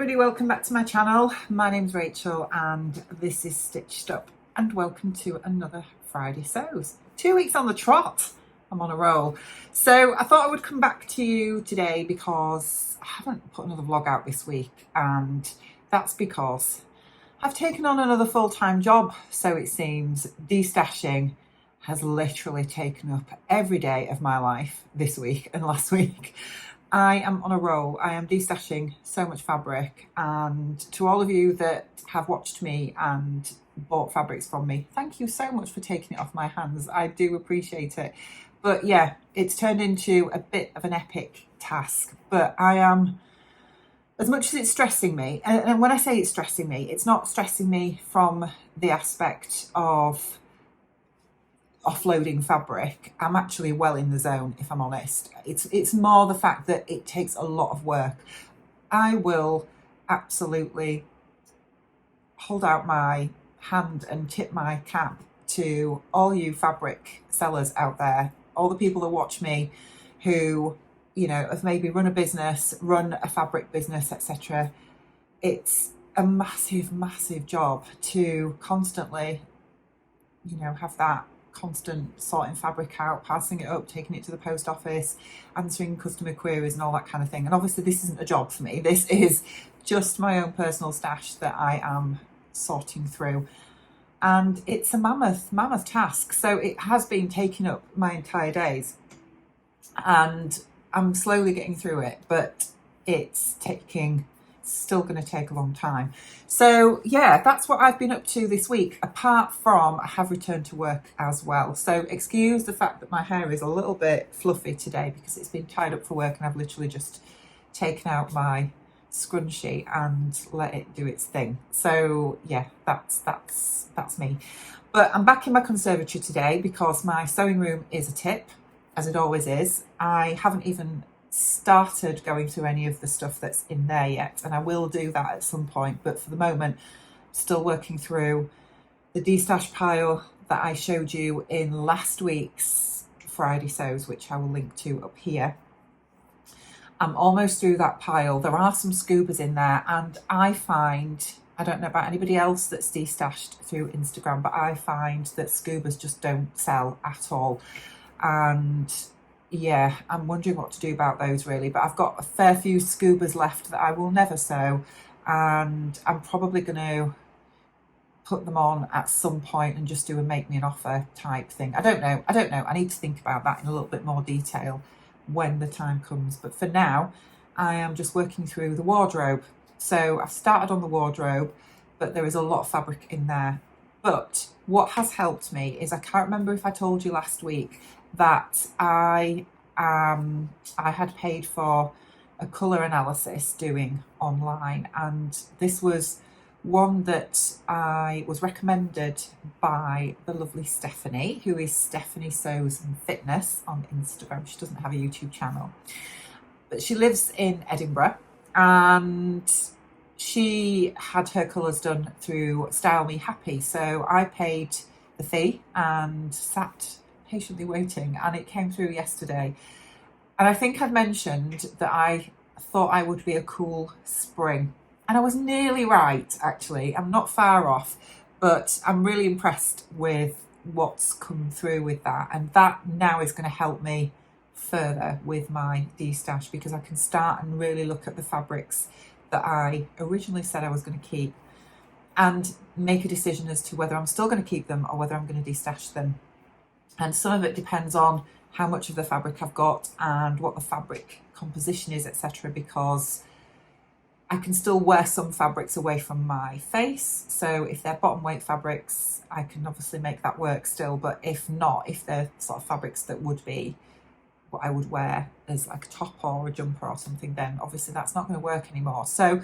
everybody, welcome back to my channel. My name's Rachel and this is Stitched Up, and welcome to another Friday Sews. 2 weeks on the trot, I'm on a roll. So I thought I would come back to you today because I haven't put another vlog out this week, and that's because I've taken on another full-time job, so it seems. Destashing has literally taken up every day of my life this week and last week. I am on a roll. I am destashing so much fabric, and to all of you that have watched me and bought fabrics from me, thank you so much for taking it off my hands. I do appreciate it. But yeah, it's turned into a bit of an epic task, but I am, as much as it's stressing me, and when I say it's stressing me, it's not stressing me from the aspect of offloading fabric. I'm actually well in the zone, if I'm honest. It's more the fact that it takes a lot of work. I will absolutely hold out my hand and tip my cap to all you fabric sellers out there, all the people that watch me who, you know, have maybe run a business, run a fabric business, etc. It's a massive job to constantly, you know, have that constant sorting fabric out, passing it up, taking it to the post office, answering customer queries and all that kind of thing. And obviously this isn't a job for me. This is just my own personal stash that I am sorting through. And it's a mammoth task. So it has been taking up my entire days. And I'm slowly getting through it, but it's still going to take a long time. So yeah, that's what I've been up to this week, apart from I have returned to work as well. So excuse the fact that my hair is a little bit fluffy today because it's been tied up for work, and I've literally just taken out my scrunchie and let it do its thing. So yeah, that's me. But I'm back in my conservatory today because my sewing room is a tip, as it always is. I haven't even started going through any of the stuff that's in there yet, and I will do that at some point, but for the moment still working through the destash pile that I showed you in last week's Friday Sews, which I will link to up here. I'm almost through that pile. There are some scubas in there, and I find, I don't know about anybody else that's destashed through Instagram, but I find that scubas just don't sell at all. And yeah, I'm wondering what to do about those really, but I've got a fair few scubas left that I will never sew, and I'm probably going to put them on at some point and just do a make me an offer type thing. I don't know. I need to think about that in a little bit more detail when the time comes. But for now, I am just working through the wardrobe. So I've started on the wardrobe, but there is a lot of fabric in there. But what has helped me is, I can't remember if I told you last week that I had paid for a colour analysis doing online, and this was one that I was recommended by the lovely Stephanie, who is Stephanie Sews and Fitness on Instagram. She doesn't have a YouTube channel, but she lives in Edinburgh, and she had her colours done through Style Me Happy. So I paid the fee and sat patiently waiting, and it came through yesterday. And I think I'd mentioned that I thought I would be a cool spring, and I was nearly right, actually. I'm not far off, but I'm really impressed with what's come through with that, and that now is going to help me further with my destash, because I can start and really look at the fabrics that I originally said I was going to keep and make a decision as to whether I'm still going to keep them or whether I'm going to destash them. And some of it depends on how much of the fabric I've got and what the fabric composition is, etc. Because I can still wear some fabrics away from my face. So if they're bottom weight fabrics, I can obviously make that work still. But if not, if they're sort of fabrics that would be what I would wear as like a top or a jumper or something, then obviously that's not going to work anymore. So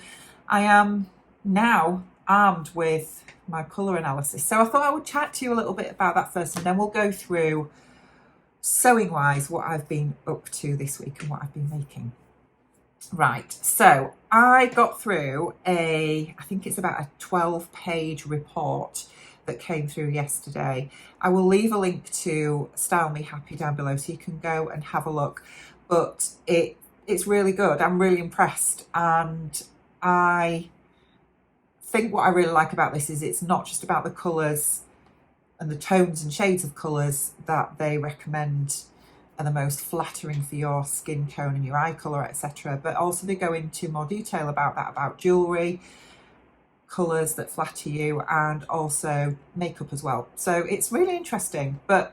I am now armed with my colour analysis. So I thought I would chat to you a little bit about that first, and then we'll go through sewing wise what I've been up to this week and what I've been making. Right, so I got through I think it's about a 12-page report that came through yesterday. I will leave a link to Style Me Happy down below so you can go and have a look, but it's really good. I'm really impressed, and I think what I really like about this is it's not just about the colours and the tones and shades of colours that they recommend are the most flattering for your skin tone and your eye colour, etc., but also they go into more detail about that, about jewellery, colours that flatter you, and also makeup as well. So it's really interesting. But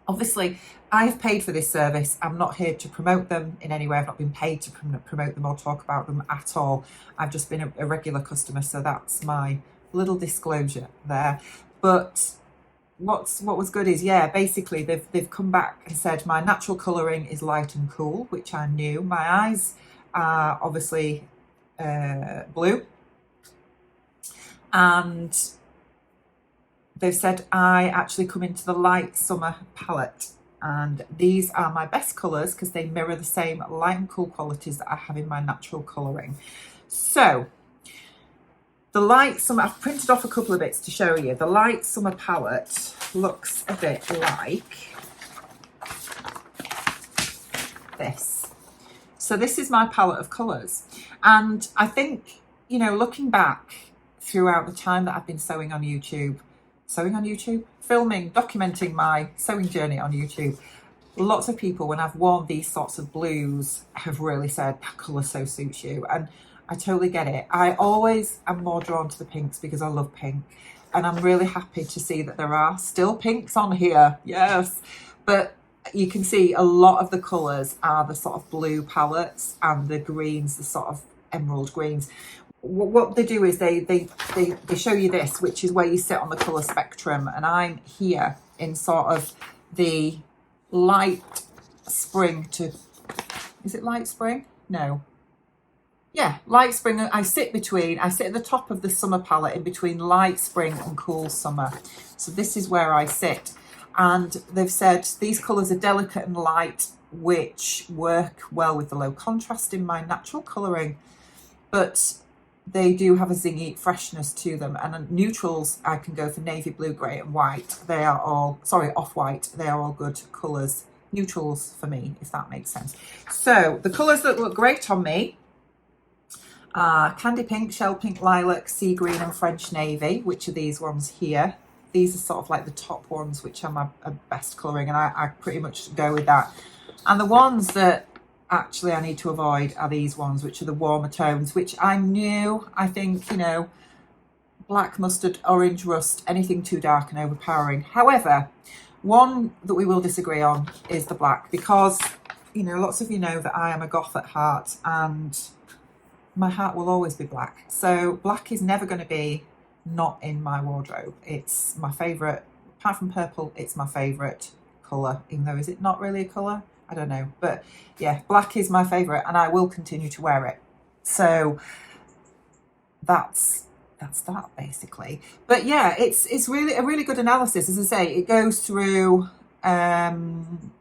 obviously I've paid for this service. I'm not here to promote them in any way. I've not been paid to promote them or talk about them at all. I've just been a regular customer, so that's my little disclosure there. But what was good is, yeah, basically they've come back and said my natural colouring is light and cool, which I knew. My eyes are obviously blue, and they've said I actually come into the light summer palette, and these are my best colours because they mirror the same light and cool qualities that I have in my natural colouring. So the light summer, I've printed off a couple of bits to show you. The light summer palette looks a bit like this. So this is my palette of colours, and I think, you know, looking back throughout the time that I've been sewing on YouTube, filming, documenting my sewing journey on YouTube, lots of people, when I've worn these sorts of blues, have really said that colour so suits you, and I totally get it. I always am more drawn to the pinks because I love pink, and I'm really happy to see that there are still pinks on here, yes, but you can see a lot of the colours are the sort of blue palettes, and the greens, the sort of emerald greens. What they do is they show you this, which is where you sit on the colour spectrum, and I'm here in sort of the light spring to, is it light spring? No. Yeah, light spring. I sit at the top of the summer palette in between light spring and cool summer. So this is where I sit. And they've said these colours are delicate and light, which work well with the low contrast in my natural colouring. But they do have a zingy freshness to them. And neutrals, I can go for navy blue, grey and white. They are all, sorry, off-white. They are all good colours. Neutrals for me, if that makes sense. So the colours that look great on me, candy pink, shell pink, lilac, sea green and French navy, which are these ones here. These are sort of like the top ones, which are my best colouring, and I pretty much go with that. And the ones that actually I need to avoid are these ones, which are the warmer tones, which I knew, I think, you know, black, mustard, orange, rust, anything too dark and overpowering. However, one that we will disagree on is the black, because, you know, lots of you know that I am a goth at heart, and my heart will always be black. So black is never going to be not in my wardrobe. It's my favourite, apart from purple, it's my favourite colour, even though, is it not really a colour? I don't know. But yeah, black is my favourite, and I will continue to wear it. So that's that basically. But yeah, it's really a really good analysis. As I say, it goes through in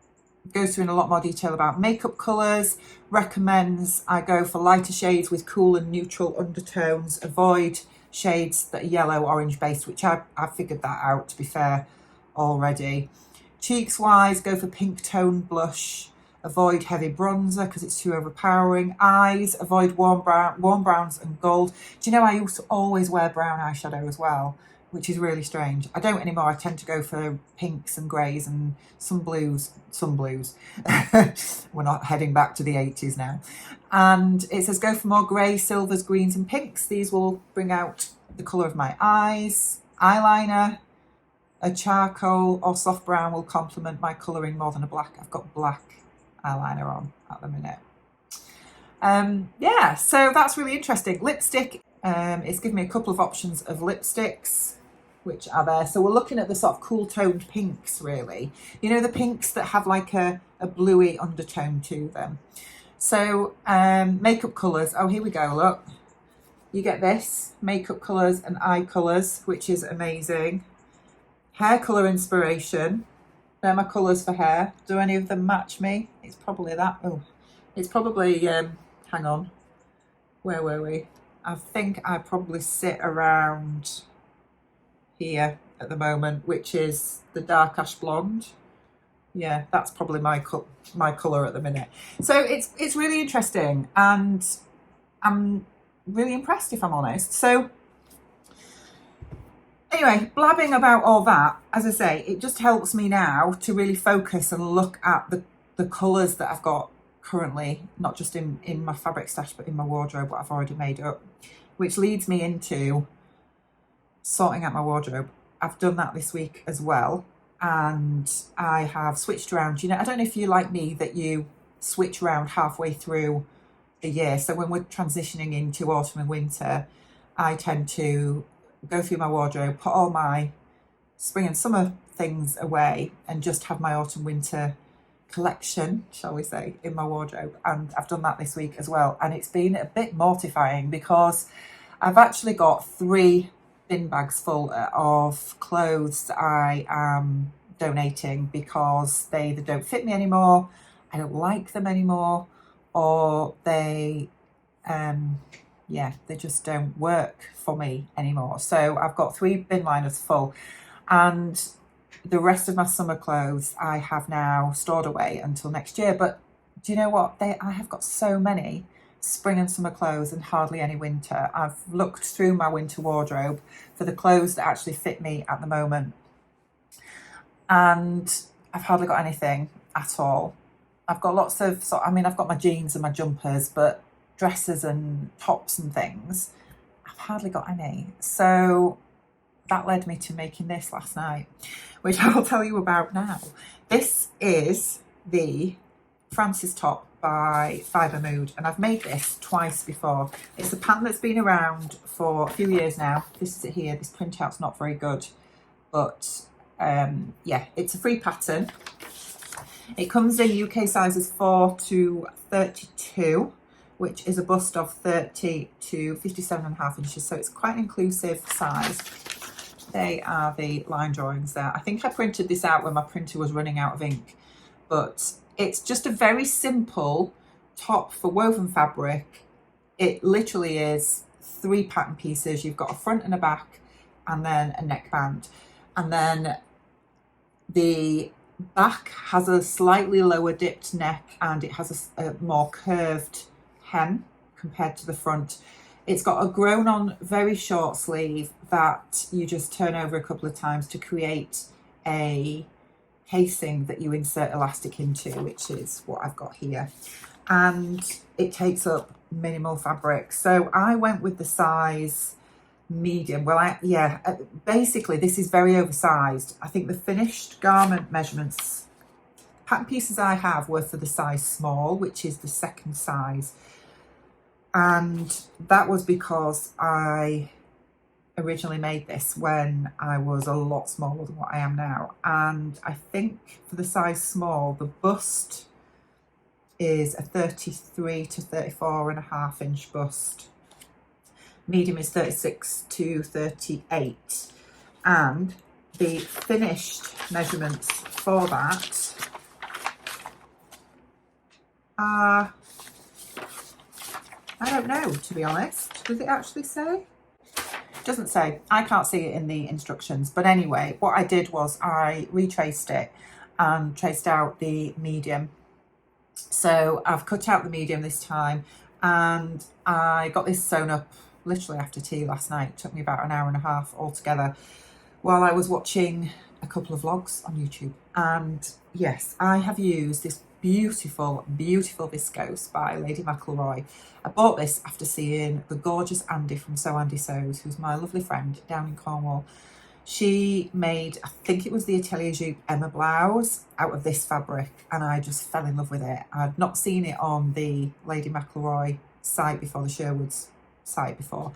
a lot more detail about makeup colours, recommends I go for lighter shades with cool and neutral undertones, avoid shades that are yellow, orange based, which I figured that out, to be fair, already. Cheeks wise, go for pink tone blush, avoid heavy bronzer because it's too overpowering. Eyes, avoid warm browns and gold. Do you know, I used to always wear brown eyeshadow as well, which is really strange. I don't anymore. I tend to go for pinks and greys and some blues. We're not heading back to the 80s now. And it says go for more grey, silvers, greens and pinks. These will bring out the colour of my eyes. Eyeliner, a charcoal or soft brown will complement my colouring more than a black. I've got black eyeliner on at the minute. Yeah, so that's really interesting. Lipstick, it's given me a couple of options of lipsticks, which are there. So we're looking at the sort of cool toned pinks, really. You know, the pinks that have like a bluey undertone to them. So makeup colours, oh, here we go, look. You get this, makeup colours and eye colours, which is amazing. Hair colour inspiration. They're my colours for hair. Do any of them match me? It's probably that. Oh, it's probably, hang on. Where were we? I think I probably sit around here at the moment, which is the dark ash blonde. Yeah, that's probably my colour at the minute. So it's really interesting, and I'm really impressed, if I'm honest. So anyway, blabbing about all that, as I say, it just helps me now to really focus and look at the colours that I've got currently, not just in my fabric stash, but in my wardrobe, what I've already made up, which leads me into sorting out my wardrobe. I've done that this week as well, and I have switched around. You know, I don't know if you're like me, that you switch around halfway through the year. So when we're transitioning into autumn and winter, I tend to go through my wardrobe, put all my spring and summer things away, and just have my autumn winter collection, shall we say, in my wardrobe. And I've done that this week as well, and it's been a bit mortifying because I've actually got 3 bin bags full of clothes that I am donating because they either don't fit me anymore, I don't like them anymore, or they they just don't work for me anymore. So I've got 3 bin liners full, and the rest of my summer clothes I have now stored away until next year. But do you know what? I have got so many spring and summer clothes and hardly any winter. I've looked through my winter wardrobe for the clothes that actually fit me at the moment, and I've hardly got anything at all. I've got lots of, I've got my jeans and my jumpers, but dresses and tops and things, I've hardly got any. So that led me to making this last night, which I will tell you about now. This is the Francis top by Fibre, and I've made this twice before. It's a pattern that's been around for a few years now. This is it here. This printout's not very good, but yeah, it's a free pattern. It comes in UK sizes 4 to 32, which is a bust of 30 to 57.5 inches. So it's quite an inclusive size. They are the line drawings there. I think I printed this out when my printer was running out of ink, but it's just a very simple top for woven fabric. It literally is 3 pattern pieces. You've got a front and a back, and then a neckband. And then the back has a slightly lower dipped neck, and it has a more curved hem compared to the front. It's got a grown on very short sleeve that you just turn over a couple of times to create a casing that you insert elastic into, which is what I've got here. And it takes up minimal fabric. So I went with the size medium. Well, basically this is very oversized. I think the finished garment measurements, pattern pieces I have were for the size small, which is the second size. And that was because I originally made this when I was a lot smaller than what I am now. And I think for the size small, the bust is a 33 to 34.5 inch bust. Medium is 36 to 38. And the finished measurements for that are, I don't know, to be honest. Does it actually say? It doesn't say. I can't see it in the instructions. But anyway, what I did was I retraced it and traced out the medium. So I've cut out the medium this time, and I got this sewn up literally after tea last night. It took me about an hour and a half altogether while I was watching a couple of vlogs on YouTube. And yes, I have used this beautiful viscose by Lady McElroy. I bought this after seeing the gorgeous Andie from Andie Sews, who's my lovely friend down in Cornwall. She made, I think it was the Atelier Jupe Emma blouse out of this fabric, and I just fell in love with it. I'd not seen it on the Lady McElroy site before, the Sherwood's site before.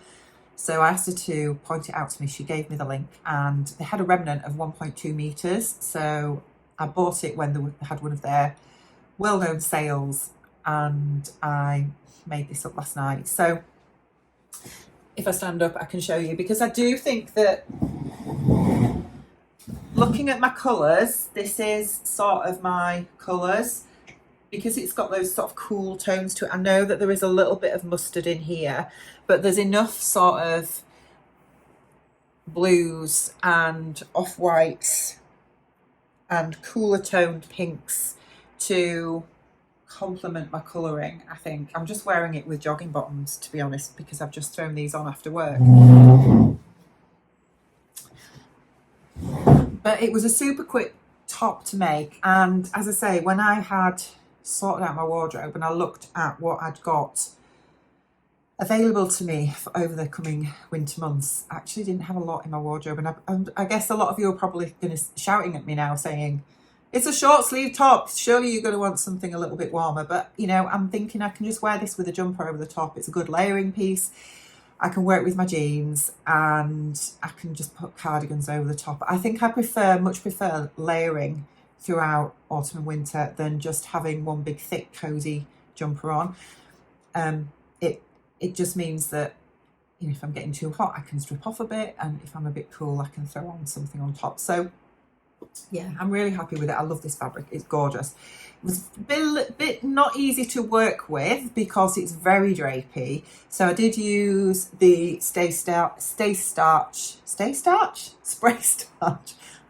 So I asked her to point it out to me. She gave me the link, and they had a remnant of 1.2 meters. So I bought it when they had one of their well-known sales, and I made this up last night. So if I stand up, I can show you, because I do think that looking at my colours, this is sort of my colours, because it's got those sort of cool tones to it. I know that there is a little bit of mustard in here, but there's enough sort of blues and off-whites and cooler toned pinks to complement my colouring, I think. I'm just wearing it with jogging bottoms, to be honest, because I've just thrown these on after work. But it was a super quick top to make, and as I say, when I had sorted out my wardrobe and I looked at what I'd got available to me for over the coming winter months, I actually didn't have a lot in my wardrobe, and I guess a lot of you are probably going to shouting at me now saying, it's a short sleeve top, surely you're going to want something a little bit warmer. But you know, I'm thinking I can just wear this with a jumper over the top. It's a good layering piece. I can wear it with my jeans, and I can just put cardigans over the top. I think I much prefer layering throughout autumn and winter than just having one big thick cozy jumper on. It just means that, you know, if I'm getting too hot, I can strip off a bit, and if I'm a bit cool, I can throw on something on top. So yeah, I'm really happy with it. I love this fabric. It's gorgeous. It was a bit not easy to work with because it's very drapey. So I did use the spray starch. I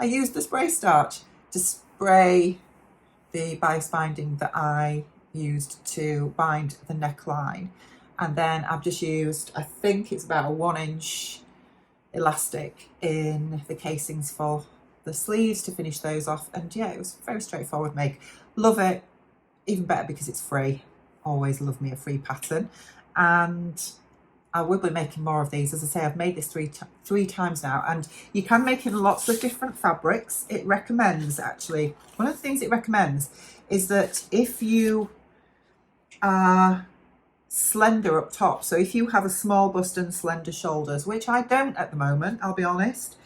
used the spray starch to spray the bias binding that I used to bind the neckline. And then I've just used, I think it's about a 1-inch elastic in the casings for the sleeves to finish those off. And yeah, it was a very straightforward make. Love it. Even better because it's free. Always love me a free pattern. And I will be making more of these. As I say, I've made this three times now, and you can make in lots of different fabrics. It recommends, actually, one of the things it recommends is that if you are slender up top, so if you have a small bust and slender shoulders, which I don't at the moment, I'll be honest,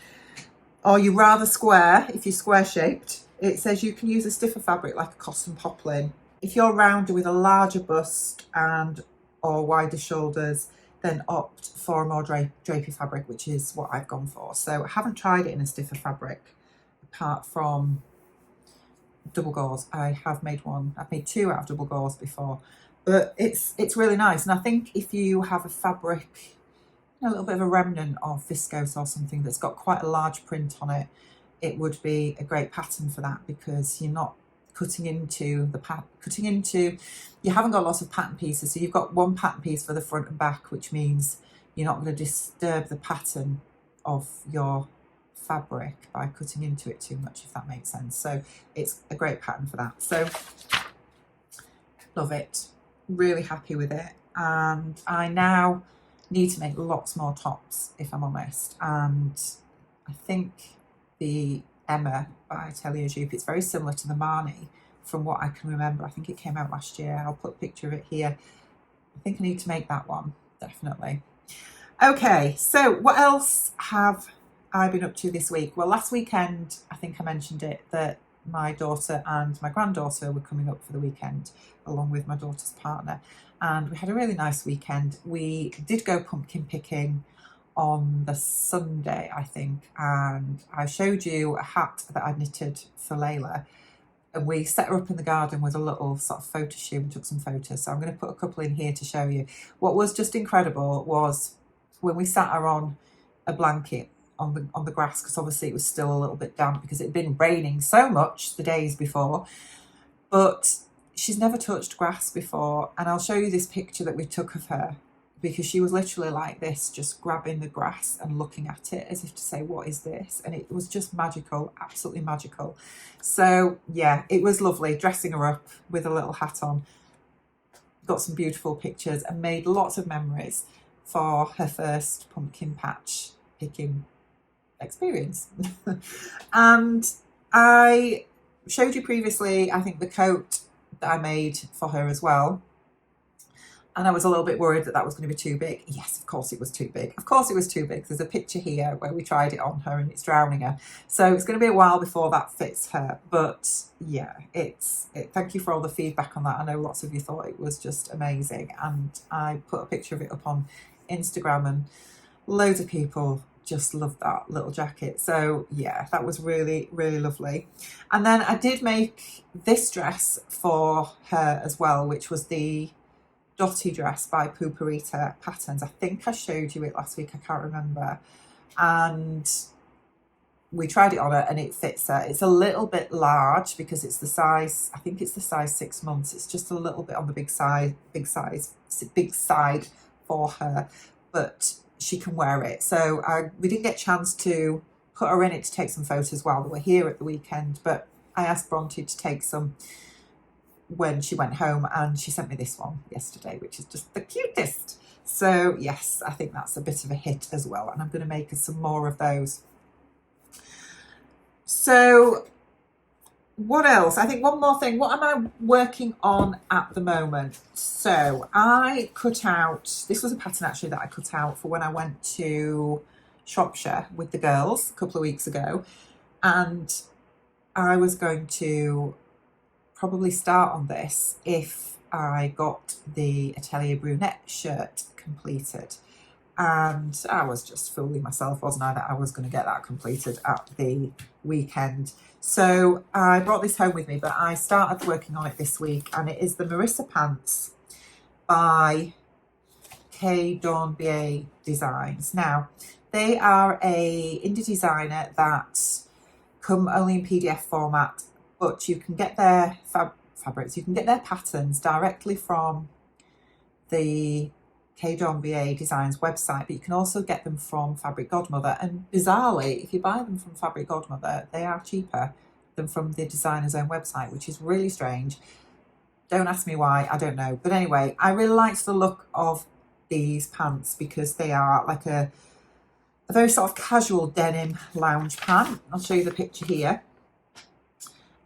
or you're rather square, if you're square shaped, it says you can use a stiffer fabric like a cotton poplin. If you're rounder with a larger bust and or wider shoulders, then opt for a more drapey fabric, which is what I've gone for. So I haven't tried it in a stiffer fabric apart from double gauze. I have made one. I've made two out of double gauze before, but it's really nice. And I think if you have a fabric, a little bit of a remnant of viscose or something that's got quite a large print on it, it would be a great pattern for that, because you're not cutting into you haven't got lots of pattern pieces, so you've got one pattern piece for the front and back, which means you're not going to disturb the pattern of your fabric by cutting into it too much, if that makes sense. So it's a great pattern for that. So love it, really happy with it. And I now need to make lots more tops, if I'm honest. And I think the Emma by Atelier Jupe, it's very similar to the Marnie from what I can remember. I think it came out last year. I'll put a picture of it here. I think I need to make that one, definitely. Okay, so what else have I been up to this week? Well, last weekend, I think I mentioned it, that my daughter and my granddaughter were coming up for the weekend, along with my daughter's partner. And we had a really nice weekend. We did go pumpkin picking on the Sunday, I think, and I showed you a hat that I knitted for Layla, and we set her up in the garden with a little sort of photo shoot and took some photos. So I'm going to put a couple in here to show you. What was just incredible was when we sat her on a blanket on the grass, because obviously it was still a little bit damp because it had been raining so much the days before, but she's never touched grass before. And I'll show you this picture that we took of her, because she was literally like this, just grabbing the grass and looking at it as if to say, what is this? And it was just magical, absolutely magical. So yeah, it was lovely dressing her up with a little hat on. Got some beautiful pictures and made lots of memories for her first pumpkin patch picking experience. And I showed you previously, I think, the coat that I made for her as well. And I was a little bit worried that that was going to be too big. Yes, of course it was too big. Of course it was too big. There's a picture here where we tried it on her and it's drowning her. So it's going to be a while before that fits her. But yeah, thank you for all the feedback on that. I know lots of you thought it was just amazing. And I put a picture of it up on Instagram and loads of people just loved that little jacket. So yeah, that was really, really lovely. And then I did make this dress for her as well, which was the Dotty dress by Puperita Patterns. I think I showed you it last week, I can't remember. And we tried it on her and it fits her. It's a little bit large because it's the size, I think it's the size 6 months. It's just a little bit on the big side for her, but she can wear it. So we didn't get a chance to put her in it to take some photos while we were here at the weekend, but I asked Bronte to take some when she went home, and she sent me this one yesterday, which is just the cutest. So yes, I think that's a bit of a hit as well, and I'm going to make her some more of those. So what else? I think one more thing. What am I working on at the moment? So I cut out, this was a pattern actually that I cut out for when I went to Shropshire with the girls a couple of weeks ago, and I was going to probably start on this if I got the Atelier brunette shirt completed. And I was just fooling myself, wasn't I, that I was going to get that completed at the weekend. So I brought this home with me, but I started working on it this week, and it is the Marisa pants by Dornbier Designs. Now, they are a indie designer that come only in PDF format, but you can get their fabrics, you can get their patterns directly from the Dornbier Designs website, but you can also get them from Fabric Godmother. And bizarrely, if you buy them from Fabric Godmother, they are cheaper than from the designer's own website, which is really strange. Don't ask me why, I don't know. But anyway, I really liked the look of these pants because they are like a very sort of casual denim lounge pant. I'll show you the picture here.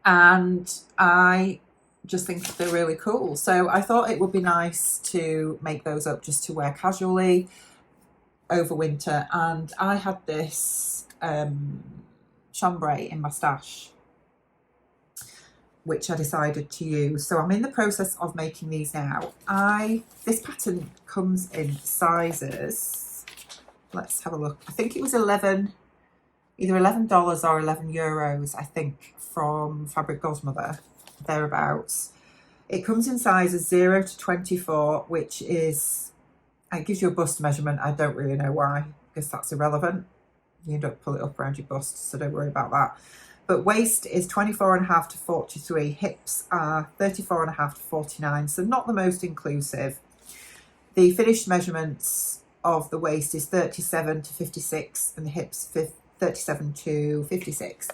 And I just think they're really cool. So I thought it would be nice to make those up just to wear casually over winter. And I had this chambray in my stash, which I decided to use. So I'm in the process of making these now. This pattern comes in sizes. Let's have a look. I think it was either $11 or €11, I think, from Fabric Godmother, thereabouts. It comes in sizes 0 to 24, which is, it gives you a bust measurement. I don't really know why, because that's irrelevant. You don't pull it up around your bust, so don't worry about that. But waist is 24.5 to 43. Hips are 34.5 to 49, so not the most inclusive. The finished measurements of the waist is 37 to 56, and the hips 37 to 56,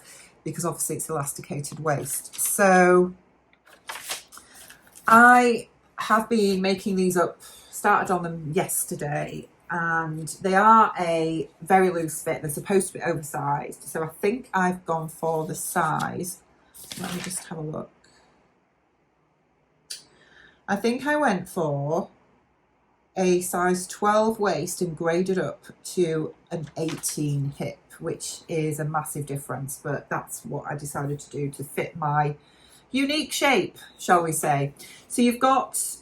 because obviously it's elasticated waist. So I have been making these up, started on them yesterday, and they are a very loose fit. They're supposed to be oversized, so I think I've gone for the size. Let me just have a look. I think I went for a size 12 waist and graded up to an 18 hip, which is a massive difference, but that's what I decided to do to fit my unique shape, shall we say. So you've got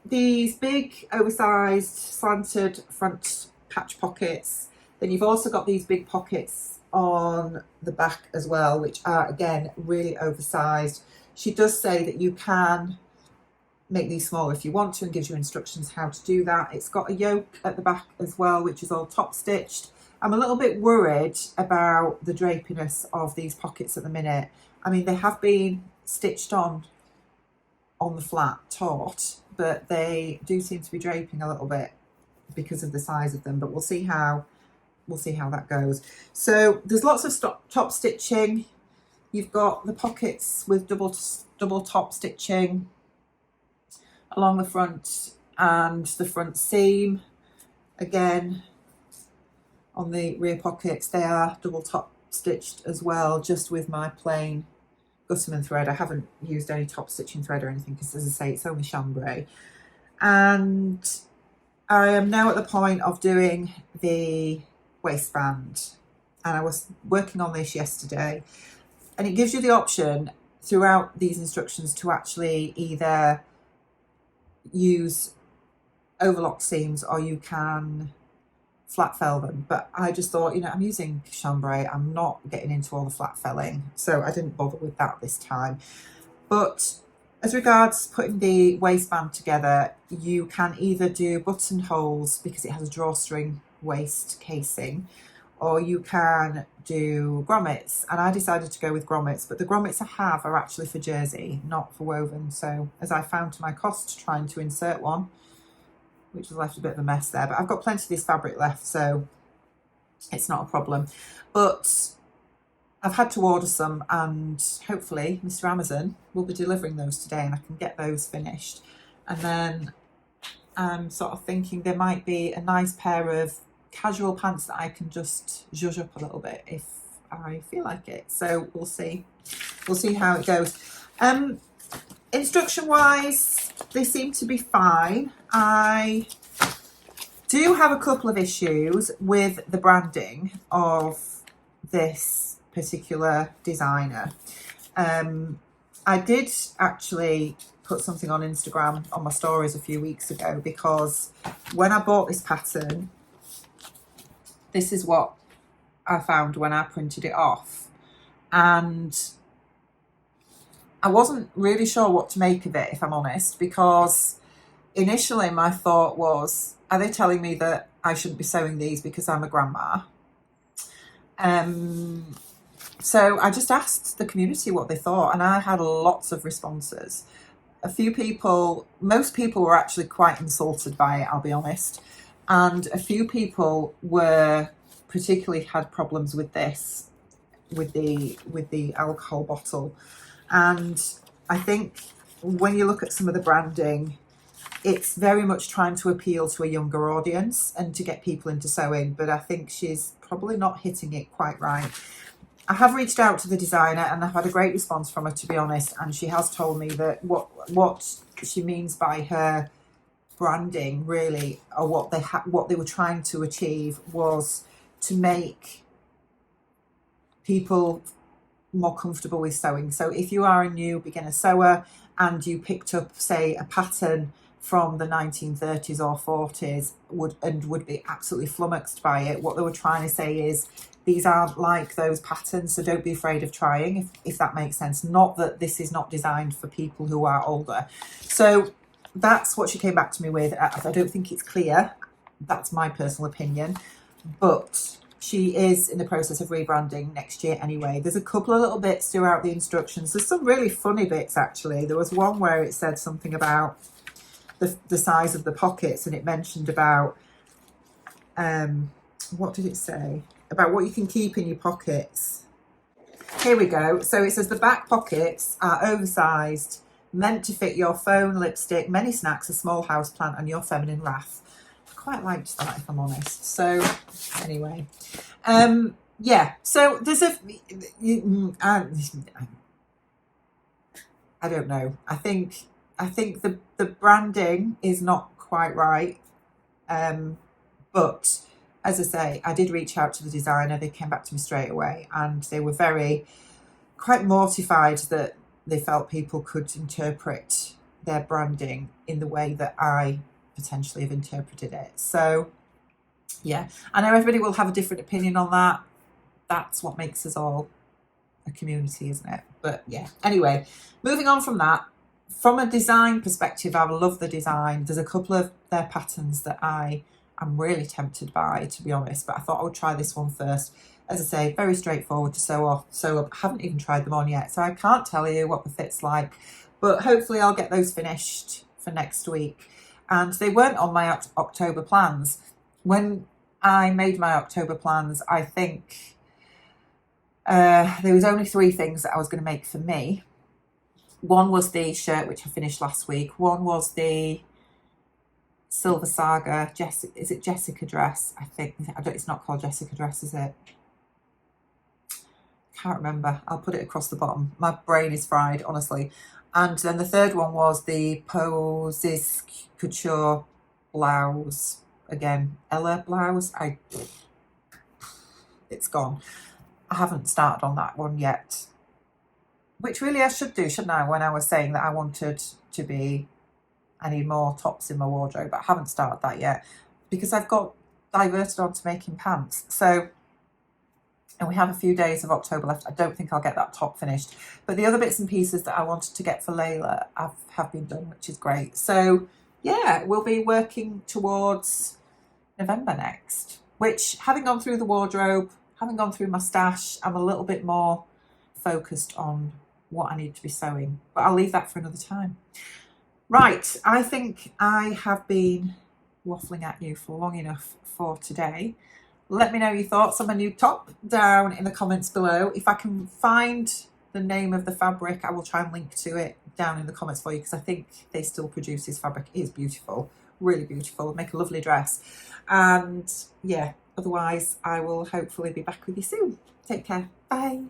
these big oversized slanted front patch pockets, then you've also got these big pockets on the back as well, which are again really oversized. She does say that you can make these smaller if you want to, and gives you instructions how to do that. It's got a yoke at the back as well, which is all top stitched. I'm a little bit worried about the drapiness of these pockets at the minute. I mean, they have been stitched on the flat taut, but they do seem to be draping a little bit because of the size of them, but we'll see how that goes. So there's lots of top stitching. You've got the pockets with double top stitching along the front and the front seam. Again, on the rear pockets, they are double top stitched as well, just with my plain Gussaman thread. I haven't used any top stitching thread or anything because, as I say, it's only chambray. And I am now at the point of doing the waistband, and I was working on this yesterday, and it gives you the option throughout these instructions to actually either use overlock seams or you can flat fell them, but I just thought, you know, I'm using chambray, I'm not getting into all the flat felling, so I didn't bother with that this time. But as regards putting the waistband together, you can either do buttonholes because it has a drawstring waist casing, or you can do grommets, and I decided to go with grommets, but the grommets I have are actually for jersey, not for woven. So as I found to my cost trying to insert one, which has left a bit of a mess there, but I've got plenty of this fabric left, so it's not a problem. But I've had to order some, and hopefully Mr. Amazon will be delivering those today and I can get those finished. And then I'm sort of thinking there might be a nice pair of casual pants that I can just zhuzh up a little bit if I feel like it. So we'll see how it goes. Instruction wise, they seem to be fine. I do have a couple of issues with the branding of this particular designer. I did actually put something on Instagram on my stories a few weeks ago, because when I bought this pattern, this is what I found when I printed it off, and I wasn't really sure what to make of it, if I'm honest, because initially my thought was, are they telling me that I shouldn't be sewing these because I'm a grandma? So I just asked the community what they thought, and I had lots of responses. A few people, most people were actually quite insulted by it, I'll be honest. And a few people were particularly had problems with this, with the alcohol bottle. And I think when you look at some of the branding, it's very much trying to appeal to a younger audience and to get people into sewing, but I think she's probably not hitting it quite right. I have reached out to the designer and I've had a great response from her, to be honest, and she has told me that what she means by her branding really, or what they were trying to achieve, was to make people more comfortable with sewing. So if you are a new beginner sewer and you picked up, say, a pattern from the 1930s or 40s would be absolutely flummoxed by it, what they were trying to say is, these aren't like those patterns, so don't be afraid of trying, if that makes sense. Not that this is not designed for people who are older. So that's what she came back to me with. I don't think it's clear. That's my personal opinion. But she is in the process of rebranding next year anyway. There's a couple of little bits throughout the instructions. There's some really funny bits, actually. There was one where it said something about the size of the pockets, and it mentioned about, what did it say? About what you can keep in your pockets. Here we go. So it says the back pockets are oversized, meant to fit your phone, lipstick, many snacks, a small houseplant, and your feminine wrath. I quite liked that, if I'm honest. So anyway, yeah. So there's I don't know. I think the branding is not quite right, but as I say, I did reach out to the designer. They came back to me straight away, and they were quite mortified that they felt people could interpret their branding in the way that I potentially have interpreted it. So yeah, I know everybody will have a different opinion on that. That's what makes us all a community, isn't it? But yeah, anyway, moving on from that, from a design perspective, I love the design. There's a couple of their patterns that I'm really tempted by, to be honest, but I thought I would try this one first. As I say, very straightforward to sew up. I haven't even tried them on yet, so I can't tell you what the fit's like, but hopefully I'll get those finished for next week. And they weren't on my October plans. When I made my October plans, I think there was only 3 things that I was going to make for me. One was the shirt, which I finished last week. One was the Silver Saga Jessica dress, I think. It's not called Jessica dress, is it? Can't remember. I'll put it across the bottom. My brain is fried, honestly. And then the third one was the Poses Couture blouse. Again, Ella blouse. It's gone. I haven't started on that one yet, which really I should do, shouldn't I, when I was saying that I wanted to be, I need more tops in my wardrobe, but I haven't started that yet because I've got diverted onto making pants. So, and we have a few days of October left. I don't think I'll get that top finished, but the other bits and pieces that I wanted to get for Layla have been done, which is great. So yeah, we'll be working towards November next. which, having gone through the wardrobe, having gone through my stash, I'm a little bit more focused on what I need to be sewing, but I'll leave that for another time. Right, I think I have been waffling at you for long enough for today. Let me know your thoughts on my new top down in the comments below. If I can find the name of the fabric, I will try and link to it down in the comments for you, because I think they still produce this fabric. It is beautiful, really beautiful, make a lovely dress. And yeah, otherwise I will hopefully be back with you soon. Take care, bye.